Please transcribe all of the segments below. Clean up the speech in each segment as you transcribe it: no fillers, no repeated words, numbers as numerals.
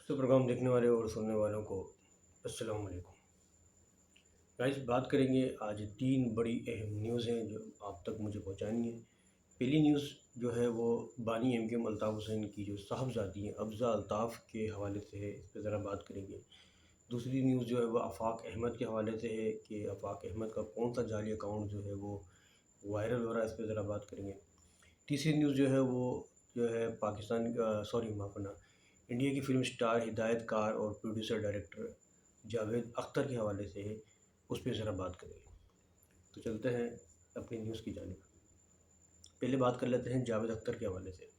तो प्रोग्राम देखने वाले और सुनने वालों को अस्सलाम वालेकुम। गाइस, बात करेंगे आज 3 बड़ी अहम न्यूज़ हैं जो आप तक मुझे पहुंचानी है। पहली न्यूज़ जो है वो बानी एमकेएम अल्ताफ़ हुसैन की जो साहबजादी हैं अफ़ज़ा अल्ताफ़ के हवाले से है, इस पे ज़रा बात करेंगे। दूसरी न्यूज़ जो है वो आफ़ाक अहमद के हवाले से है कि आफ़ाक अहमद का कौन सा जाली अकाउंट जो है वो वायरल हो रहा है, इस पे ज़रा बात करेंगे। तीसरी न्यूज़ जो है वो जो है पाकिस्तान सॉरी माफ़ करना, इंडिया की फ़िल्म स्टार, हिदायतकार और प्रोड्यूसर डायरेक्टर जावेद अख्तर के हवाले से है, उस पे ज़रा बात करेंगे। तो चलते हैं अपनी न्यूज़ की जानिब। पहले बात कर लेते हैं जावेद अख्तर के हवाले से।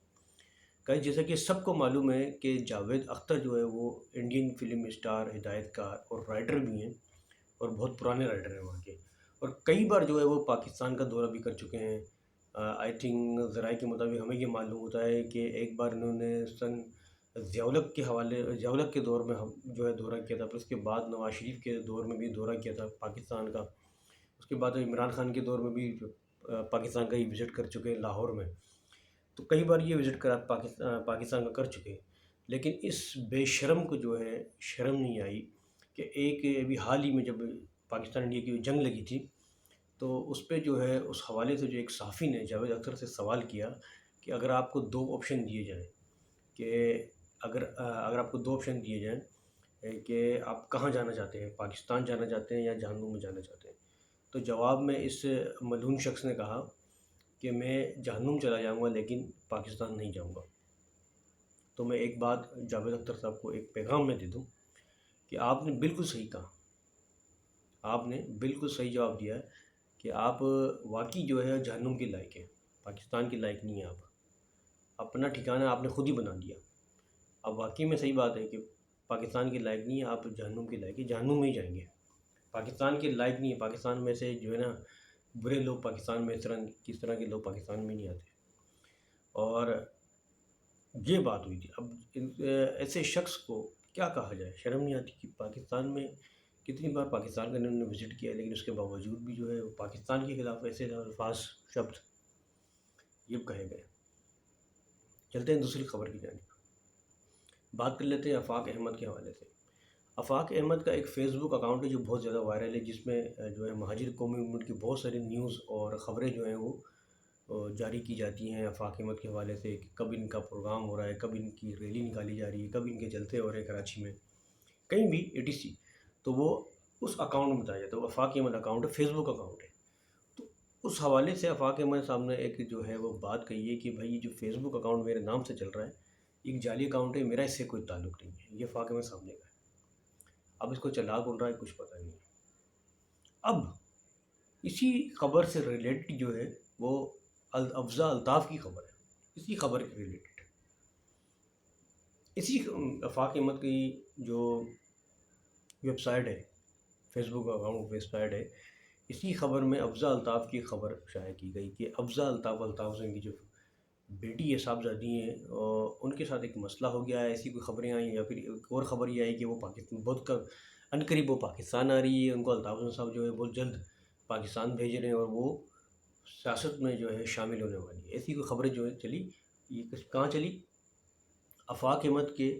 गाइस, जैसा कि सबको मालूम है कि जावेद अख्तर जो है वो इंडियन फ़िल्म स्टार, हिदायतकार और राइटर भी हैं और बहुत पुराने राइटर हैं वहाँ के। और कई बार जो है वो पाकिस्तान का दौरा भी कर चुके हैं। आई थिंक ज़राए के मुताबिक हमें ये मालूम होता है कि एक बार इन्होंने सन ज़ियाउल हक के दौर में हम जो है दौरा किया था, फिर उसके बाद नवाज़ शरीफ के दौर में भी दौरा किया था पाकिस्तान का। उसके बाद इमरान खान के दौर में भी पाकिस्तान का ही विज़िट कर चुके हैं लाहौर में। तो कई बार ये विज़िट करा पाकिस्तान का कर चुके हैं। लेकिन इस बेशर्म को जो है शर्म नहीं आई कि एक अभी हाल ही में जब पाकिस्तान इंडिया की जंग लगी थी, तो उस पे जो है उस हवाले से जो एक सहाफ़ी ने जावेद अख्तर से सवाल किया कि अगर आपको 2 ऑप्शन दिए जाएँ कि अगर आपको 2 ऑप्शन दिए जाएँ कि आप कहाँ जाना चाहते हैं, पाकिस्तान जाना चाहते हैं या जहन्नुम में जाना चाहते हैं? तो जवाब में इस मलून शख्स ने कहा कि मैं जहन्नुम चला जाऊँगा लेकिन पाकिस्तान नहीं जाऊँगा। तो मैं एक बात जावेद अख्तर साहब को एक पैगाम मैं दे दूँ कि आपने बिल्कुल सही कहा। आपने बिल्कुल सही जवाब दिया है कि आप वाक़ई जो है जहन्नुम के लायक हैं, पाकिस्तान के लायक नहीं हैं आप। अपना ठिकाना आपने खुद ही बना लिया। अब वाक़ई में सही बात है कि पाकिस्तान के लायक नहीं है, आप जहन्नुम के लायक हैं, जहन्नुम में ही जाएँगे। पाकिस्तान के लायक नहीं है, पाकिस्तान में से जो है ना बुरे लोग पाकिस्तान में किस तरह के लोग पाकिस्तान में नहीं आते। और ये बात हुई थी। अब ऐसे शख्स को क्या कहा जाए? शर्म नहीं आती कि पाकिस्तान में कितनी बार पाकिस्तान का इन्होंने विज़िट किया है, लेकिन उसके बावजूद भी जो है वो पाकिस्तान के खिलाफ ऐसे अल्फाज, शब्द ये कहे गए। चलते हैं दूसरी खबर की जानिब। बात कर लेते हैं आफ़ाक अहमद के हवाले से। आफ़ाक अहमद का एक फ़ेसबुक अकाउंट है जो बहुत ज़्यादा वायरल है, जिसमें जो है महाजिर कौमी मूवमेंट की बहुत सारी न्यूज़ और ख़बरें जो हैं वो जारी की जाती हैं आफ़ाक अहमद के हवाले से कि कब इनका प्रोग्राम हो रहा है, कब इनकी रैली निकाली जा रही है, कब इनके जलसे हो रहे हैं कराची में, कहीं भी एटीसी। तो वो उस अकाउंट में बताया जाता है। वो आफ़ाक अहमद अकाउंट है, फ़ेसबुक अकाउंट है। तो उस हवाले से आफ़ाक अहमद साहब ने एक जो है वो बात कही है कि भाई ये जो फ़ेसबुक अकाउंट मेरे नाम से चल रहा है, एक जाली अकाउंट है, मेरा इससे कोई ताल्लुक़ नहीं है। ये आफ़ाक अहमद साहब ने कहा है। अब इसको चला कौन रहा है कुछ पता नहीं है। अब इसी खबर से रिलेटेड जो है वो अफ़ज़ा अल्ताफ़ की खबर है। इसी खबर के रिलेटेड इसी आफ़ाक अहमद की जो वेबसाइट है, फ़ेसबुक अकाउंट वेबसाइट है, इसी खबर में अफ़ज़ा अल्ताफ़ की खबर शाया की गई कि अफ़ज़ा अल्ताफ़ हुसैन की जो बेटी है, साहबज़ादी हैं, उनके साथ एक मसला हो गया है। ऐसी कोई खबरें आई या फिर एक और ख़बर ये आई कि वो पाकिस्तान बहुत अनकरीब वो पाकिस्तान आ रही है। उनको अल्ताफ़ हुसैन साहब जो है बहुत जल्द पाकिस्तान भेज रहे हैं और वो सियासत में जो है शामिल होने वाली है। ऐसी कोई खबरें जो है चली, ये कहाँ चली? आफ़ाक अहमद के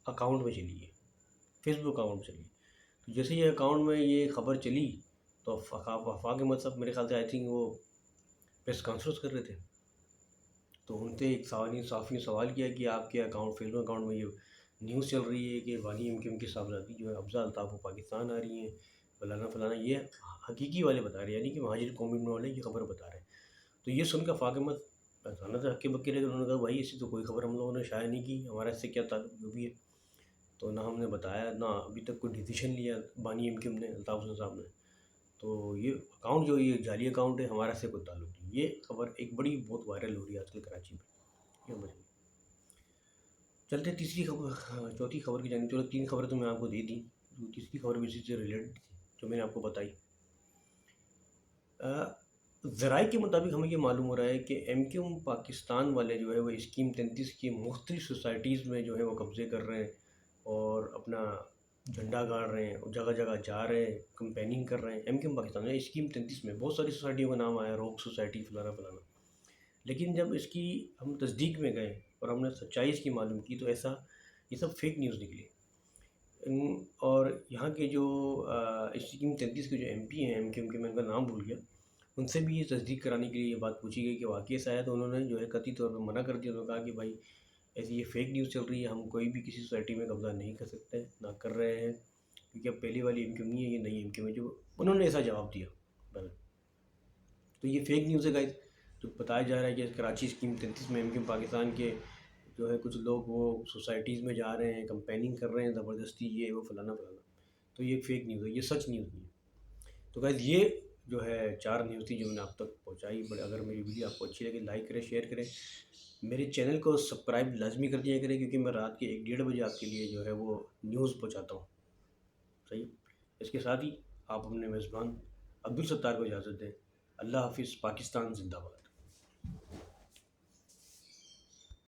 अकाउंट में चली है, फ़ेसबुक अकाउंट में चली। तो जैसे ये अकाउंट में ये खबर चली तो आफ़ाक अहमद साहब मेरे ख़्याल से आई थिंक वो प्रेस कॉन्फ्रेंस कर रहे थे। तो उनसे एक साफ़ी ने सवाल किया कि आपके अकाउंट फ़ेसबुक अकाउंट में ये न्यूज़ चल रही है कि बानी एमकेएम की साहबज़ादी जो है अफ़ज़ा अल्ताफ़ वो पाकिस्तान आ रही हैं, फलाना-फलाना, ये हकीकी वाले बता रहे हैं, यानी कि महाजिर कौमी वाले ये खबर बता रहे हैं। तो ये सुनकर आफ़ाक अहमद पहचाना था हक्के-बक्के रह गए। उन्होंने कहा भाई ऐसी तो कोई खबर हम लोगों ने शाया नहीं की, हमारा इससे क्या ताल्लुक, जो भी है। तो ना हमने बताया, ना अभी तक कोई डिसीज़न लिया बानी एमकेएम ने, अल्ताफ़ हुसैन साहब ने। तो ये अकाउंट जो ये जाली अकाउंट है, हमारा इससे कोई ताल्लुक नहीं। ये खबर एक बड़ी बहुत वायरल हो रही है आजकल कराची में। ये समझ लीजिए। चलते हैं तीसरी खबर, हाँ, चौथी खबर की जानिब। चलो 3 खबरें तो मैं आपको दे दी, जो तीसरी खबर भी इसी से रिलेटेड थी, जो मैंने आपको बताई। ज़राए के मुताबिक हमें ये मालूम हो रहा है कि एमक्यूएम पाकिस्तान वाले जो है वो स्कीम 33 की मुख्तलिफ़ सोसाइटीज़ में जो है वो कब्ज़े कर रहे हैं और अपना झंडा गाड़ रहे हैं और जगह-जगह जा रहे हैं, कैम्पेनिंग कर रहे हैं। एमक्यूएम पाकिस्तान में स्कीम 33 में बहुत सारी सोसाइटियों का नाम आया, रॉक सोसाइटी, फलाना-फलाना। लेकिन जब इसकी हम तस्दीक में गए और हमने सच्चाई इसकी मालूम की तो ऐसा یہ سب فیک نیوز نکلی۔ اور یہاں کے جو اسکیم 33 کے جو ایم پی ہیں ایم کے میں ان کا نام بھول گیا، ان سے بھی یہ تصدیق کرانے کے لیے یہ بات پوچھی گئی کہ واقعی ایسا ہے، تو انہوں نے جو ہے قطعی طور پہ منع کر دیا۔ انہوں نے کہا کہ بھائی ایسی یہ فیک نیوز چل رہی ہے، ہم کوئی بھی کسی سوسائٹی میں قبضہ نہیں کر سکتے، نہ کر رہے ہیں، کیونکہ اب پہلی والی ایم نہیں ہے، یہ نئی ایم ہے جو انہوں نے ایسا جواب دیا۔ تو یہ فیک نیوز ہے گائز، جو بتایا جا رہا ہے کہ کراچی اسکیم 33 میں ایم پاکستان کے جو ہے کچھ لوگ وہ سوسائٹیز میں جا رہے ہیں، کمپیننگ کر رہے ہیں زبردستی، یہ وہ فلانا فلانا، تو یہ فیک نیوز ہے، یہ سچ نیوز نہیں ہے۔ تو گائز یہ جو ہے 4 نیوز تھی جو میں نے آپ تک پہنچائی۔ بڑے اگر میری ویڈیو آپ کو اچھی لگے لائک کریں، شیئر کریں، میرے چینل کو سبسکرائب لازمی کر دیا کریں، کیونکہ میں رات کے 1-1:30 بجے آپ کے لیے جو ہے وہ نیوز پہنچاتا ہوں۔ صحیح، اس کے ساتھ ہی آپ اپنے میزبان عبدالستار کو اجازت دیں۔ اللہ حافظ، پاکستان زندہ باد۔